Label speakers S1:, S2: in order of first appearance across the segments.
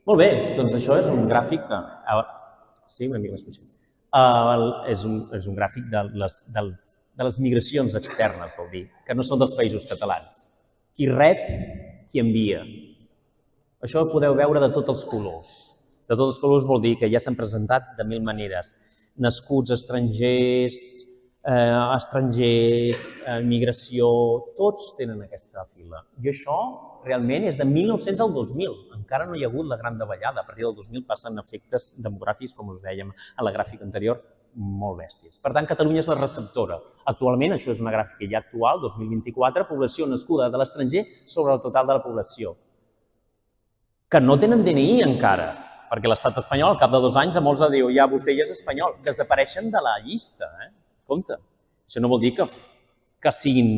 S1: Molt bé, doncs això és un gràfic que... Sí, una mica més potser. És un gràfic de les migracions externes, vol dir, que no són dels països catalans. Qui rep, qui envia. Això ho podeu veure de tots els colors. De tots els colors vol dir que ja s'han presentat de mil maneres. Nascuts, estrangers, migració, tots tenen aquesta fila. I això realment és de 1900 al 2000. Encara no hi ha hagut la gran davallada. A partir del 2000 passen efectes demogràfics, com us dèiem a la gràfica anterior, molt bèsties. Per tant, Catalunya és la receptora. Actualment, això és una gràfica ja actual, 2024, població nascuda de l'estranger sobre el total de la població. Que no tenen DNI encara, perquè l'estat espanyol, al cap de 2 anys, a molts diu, ja, vostè ja és espanyol, desapareixen de la llista. Compte, això no vol dir que siguin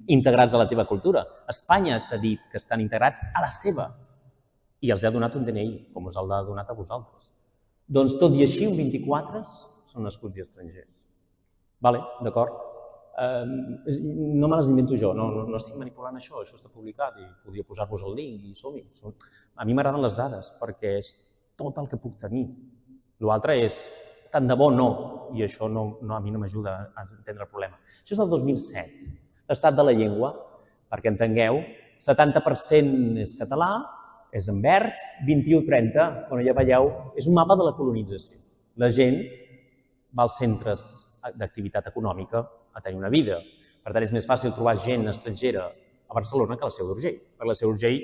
S1: integrats a la teva cultura. Espanya t'ha dit que estan integrats a la seva i els ha donat un DNI, com us l'ha donat a vosaltres. Doncs tot i així, un 24 són nascuts i estrangers. Vale, d'acord? No me les invento jo, no estic manipulant això està publicat i podria posar-vos el link i som-hi. A mi m'agraden les dades perquè és tot el que puc tenir. L'altre és tant de bo no, i això a mi no m'ajuda a entendre el problema. Això és el 2007, l'estat de la llengua, perquè entengueu, 70% és català, és en vers, 21-30, quan ja veieu, és un mapa de la colonització. La gent va als centres d'activitat econòmica a tenir una vida. Per tant, és més fàcil trobar gent estrangera a Barcelona que a la Seu d'Urgell, perquè la Seu d'Urgell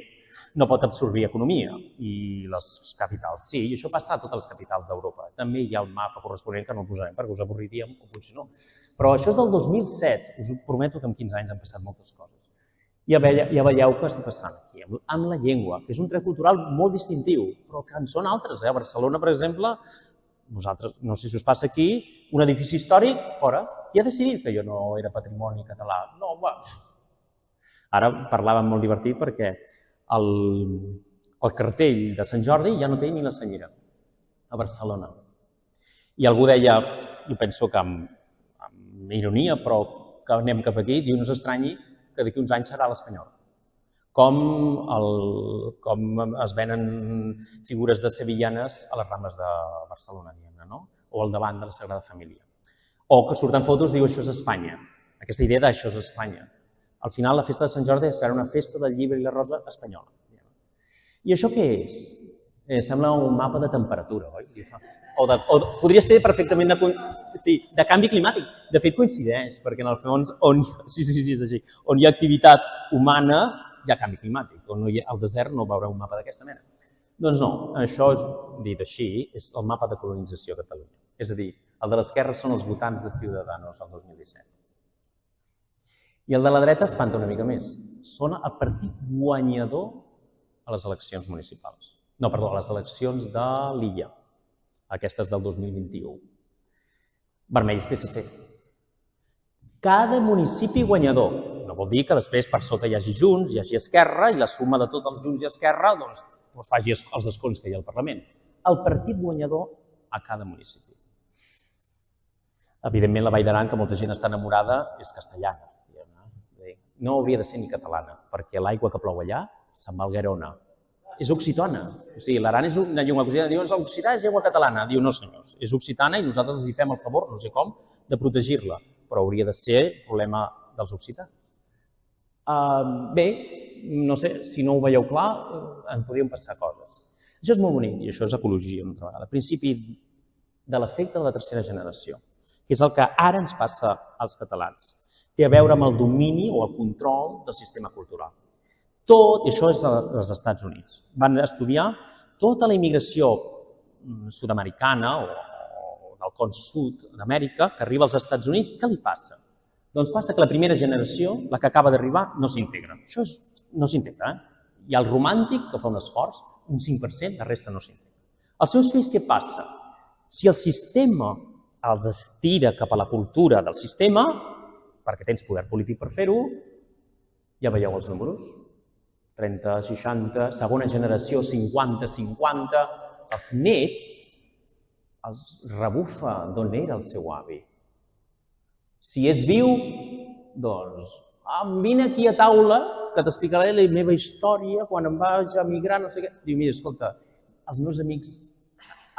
S1: no pot absorbir economia i les capitals sí, i això passa a totes les capitals d'Europa. També hi ha un mapa corresponent que no el posarem perquè us avorriríem o potser no. Però això és del 2007, us prometo que en 15 anys han passat moltes coses. Ja veieu què està passant aquí, amb la llengua, que és un tret cultural molt distintiu, però que en són altres. A Barcelona, per exemple, vosaltres, no sé si us passa aquí, un edifici històric, fora. Qui ha decidit que jo no era patrimoni català? No, va. Ara parlàvem molt divertit perquè el cartell de Sant Jordi ja no té ni la senyera a Barcelona. I algú deia, jo penso que amb ironia, però que anem cap aquí, diu no s'estranyi que d'aquí uns anys serà l'Espanyol. Com es venen figures de sevillanes a les Rambles de Barcelona, diguem-ne, no? O al davant de la Sagrada Família. O que surten fotos, diu això és Espanya. Aquesta idea d'això és Espanya. Al final, la festa de Sant Jordi serà una festa del llibre i la rosa espanyola. I això què és? Sembla un mapa de temperatura, oi? O podria ser perfectament de canvi climàtic. De fet, coincideix, perquè en el fons, sí, és així, on hi ha activitat humana, hi ha canvi climàtic. Al desert no veureu un mapa d'aquesta mena. Doncs no, això, dit així, és el mapa de colonització a Catalunya. És a dir, el de l'esquerra són els votants de Ciudadanos el 2017. I el de la dreta espanta una mica més. Són el partit guanyador a les eleccions municipals. No, perdó, a les eleccions de l'Illa, aquestes del 2021. Vermells PSC. Cada municipi guanyador. No vol dir que després per sota hi hagi Junts, hi hagi Esquerra, i la suma de tots els Junts i Esquerra doncs faci els escons que hi ha al Parlament. El partit guanyador a cada municipi. Evidentment, la Vall d'Aran, que molta gent està enamorada, és castellana. No hauria de ser ni catalana, perquè l'aigua que plou allà se'n va al Garona. És occitana. O sigui, l'Aran és una llengua occitana. Diu, l'occità és llengua catalana. Diu, no senyors, és occitana i nosaltres els hi fem el favor, no sé com, de protegir-la. Però hauria de ser problema dels occitans. Bé, no sé, si no ho veieu clar, en podrien passar coses. Això és molt bonic i això és ecologia, una altra vegada. Principi de l'efecte de la tercera generació, que és el que ara ens passa als catalans. Té a veure amb el domini o el control del sistema cultural. Tot, i això és dels Estats Units, van estudiar tota la immigració sud-americana o del con sud d'Amèrica que arriba als Estats Units, què li passa? Doncs passa que la primera generació, la que acaba d'arribar, no s'integra. Això no s'integra. Hi ha el romàntic, que fa un esforç, un 5%, la resta no s'integra. Els seus fills què passa? Si el sistema els estira cap a la cultura del sistema, perquè tens poder polític per fer-ho, ja veieu els números. 30, 60, segona generació, 50, 50. Els nets els rebufa d'on era el seu avi. Si és viu, doncs, vine aquí a taula que t'explicaré la meva història quan em vaig emigrar, no sé què. Diu, mira, escolta, els meus amics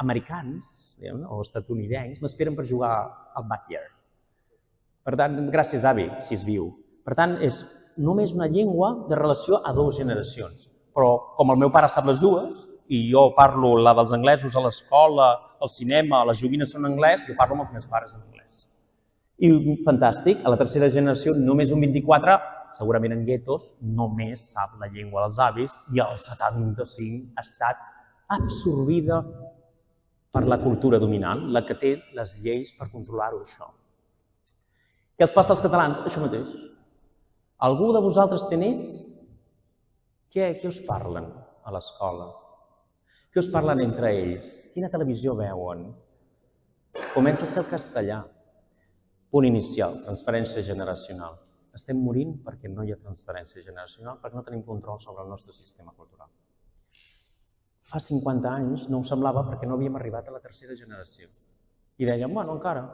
S1: americans o estatunidencs m'esperen per jugar al backyard. Per tant, gràcies, avi, si és viu. Per tant, és només una llengua de relació a dues generacions. Però com el meu pare sap les dues, i jo parlo la dels anglesos a l'escola, al cinema, les joguines són en anglès, jo parlo amb els meus pares en anglès. I fantàstic, a la tercera generació, només un 24, segurament en guetos, només sap la llengua dels avis i el 75 ha estat absorbida per la cultura dominant, la que té les lleis per controlar-ho, això. Què els passa als catalans? Això mateix. Algú de vosaltres té nets? Què us parlen a l'escola? Què us parlen entre ells? Quina televisió veuen? Comença a ser el castellà. Punt inicial, transferència generacional. Estem morint perquè no hi ha transferència generacional, perquè no tenim control sobre el nostre sistema cultural. Fa 50 anys no ho semblava perquè no havíem arribat a la tercera generació. I dèiem, bueno, encara.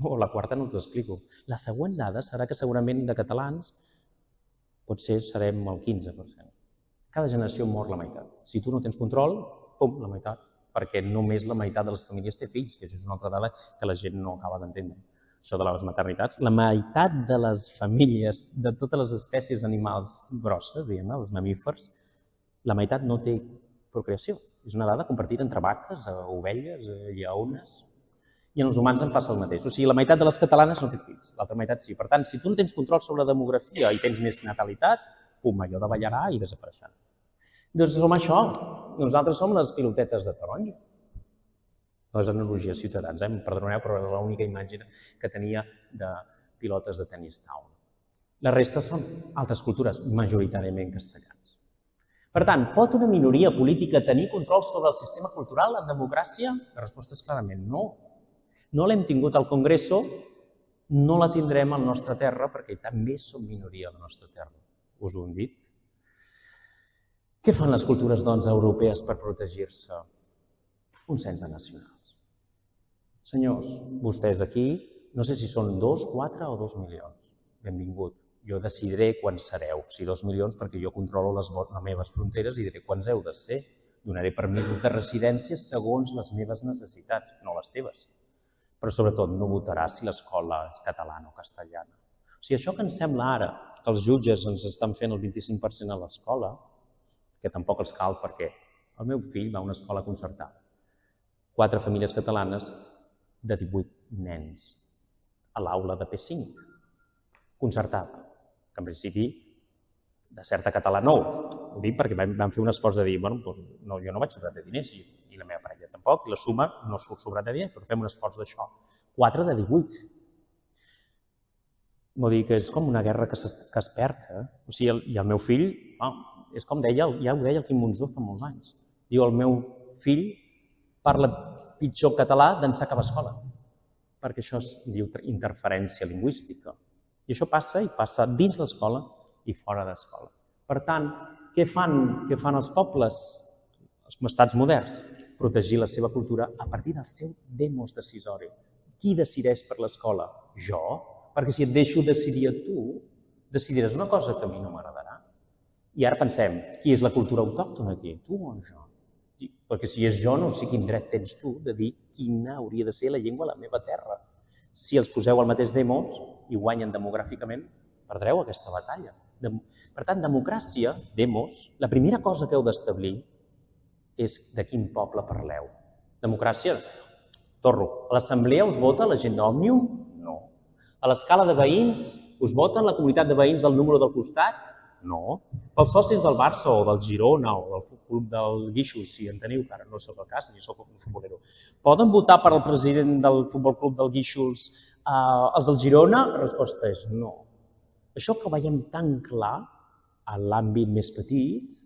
S1: O la quarta no us ho explico. La següent dada serà que segurament de catalans potser serem el 15%. Cada generació mor la meitat. Si tu no tens control, pum, la meitat. Perquè només la meitat de les famílies té fills, que això és una altra dada que la gent no acaba d'entendre. Això de les maternitats. La meitat de les famílies, de totes les espècies animals grosses, diguem-ne, els mamífers, la meitat no té procreació. És una dada compartida entre vaques, ovelles, lleones. I en els humans en passa el mateix. O sigui, la meitat de les catalanes no té fills, l'altra meitat sí. Per tant, si tu no tens control sobre la demografia i tens més natalitat, pum, allò davallarà i desapareixerà. Doncs som això. Nosaltres som les pilotetes de taronja. Les analogies ciutadans, perdoneu, però era l'única imatge que tenia de pilotes de tenis taula. La resta són altres cultures, majoritàriament castellans. Per tant, pot una minoria política tenir control sobre el sistema cultural en democràcia? La resposta és clarament no. No l'hem tingut al Congreso, no la tindrem a la nostra terra perquè també som minoria a la nostra terra. Us ho hem dit. Què fan les cultures, doncs, europees per protegir-se? Un cens de nacionals. Senyors, vostès aquí, no sé si són 2, 4 o 2 milions. Benvingut. Jo decidiré quants sereu. Si 2 milions, perquè jo controlo les meves fronteres i diré quants heu de ser. Donaré permisos de residència segons les meves necessitats, no les teves. Però sobretot no votaràs si l'escola és catalana o castellana. O sigui, això que ens sembla ara, que els jutges ens estan fent el 25% a l'escola, que tampoc els cal perquè el meu fill va a una escola concertada. 4 famílies catalanes de 18 nens a l'aula de P5, concertada, que en principi de certa català no. Ho dic perquè vam fer un esforç de dir, bueno, doncs, no, jo no vaig sobrat de diners i la meva parella tampoc, i la suma no surt sobrat de diners, però fem un esforç d'això. 4 de 18. Vull dir que és com una guerra que es perd. O sigui, i el meu fill, és com deia, ja ho deia el Quim Monzó fa molts anys. Diu, el meu fill parla pitjor català d'ençà que va a escola, perquè això es diu interferència lingüística. I això passa, i passa dins l'escola i fora d'escola. Per tant, què fan els pobles, els estats moderns? Protegir la seva cultura a partir del seu demos decisori. Qui decideix per l'escola? Jo? Perquè si et deixo decidir a tu, decidiràs una cosa que a mi no m'agradarà. I ara pensem, qui és la cultura autòctona aquí? Tu o jo? Perquè si és jo, no sé quin dret tens tu de dir quina hauria de ser la llengua a la meva terra. Si els poseu al mateix demos i guanyen demogràficament, perdreu aquesta batalla. Per tant, democràcia, demos, la primera cosa que heu d'establir és de quin poble parleu. Democràcia, torno, a l'assemblea us vota la gent d'Òmnium? No. A l'escala de veïns us voten la comunitat de veïns del número del costat? No. Pels socis del Barça o del Girona o del club del Guíxols, si en teniu, que ara no sóc el cas, ni sóc un futbolero. Poden votar per al president del futbol club del Guíxols els del Girona? La resposta és no. Això que ho veiem tan clar a l'àmbit més petit,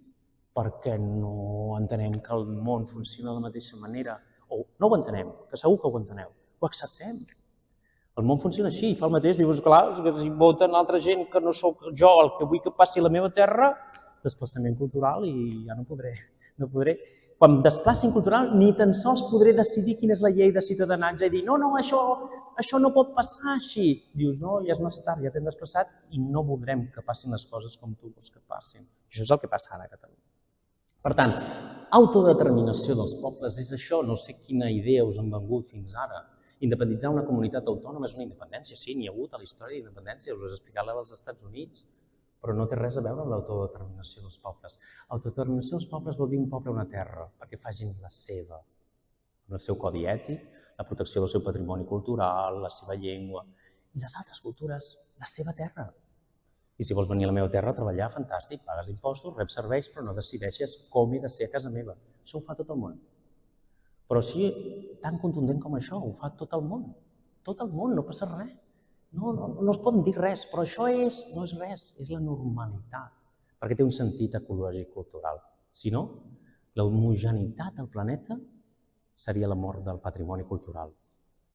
S1: perquè no entenem que el món funciona de la mateixa manera, o no ho entenem, que segur que ho enteneu, ho acceptem. El món funciona així, fa el mateix, dius, clar, si voten altra gent que no sóc jo el que vull que passi a la meva terra, desplaçament cultural i ja no podré. Quan em desplacin cultural, ni tan sols podré decidir quina és la llei de ciutadans i dir, no, això no pot passar així. Dius, no, ja és massa tard, ja t'hem desplaçat i no voldrem que passin les coses com tu vols que passin. Això és el que passa ara a Catalunya. Per tant, autodeterminació dels pobles és això, no sé quina idea us han vengut fins ara. Independitzar una comunitat autònoma és una independència, sí, n'hi ha hagut a la història d'independència, us he explicat la dels Estats Units, però no té res a veure amb l'autodeterminació dels pobles. Autodeterminació dels pobles vol dir un poble o una terra, perquè facin la seva, amb el seu codi ètic, la protecció del seu patrimoni cultural, la seva llengua, i les altres cultures, la seva terra. I si vols venir a la meva terra a treballar, fantàstic, pagues impostos, reps serveis, però no decideixes com he de ser a casa meva. Això ho fa tot el món. Però així, tan contundent com això, ho fa tot el món. Tot el món, no passa res. No es poden dir res, però això no és res, és la normalitat, perquè té un sentit ecològic cultural. Si no, l'homogeneïtat del planeta seria la mort del patrimoni cultural.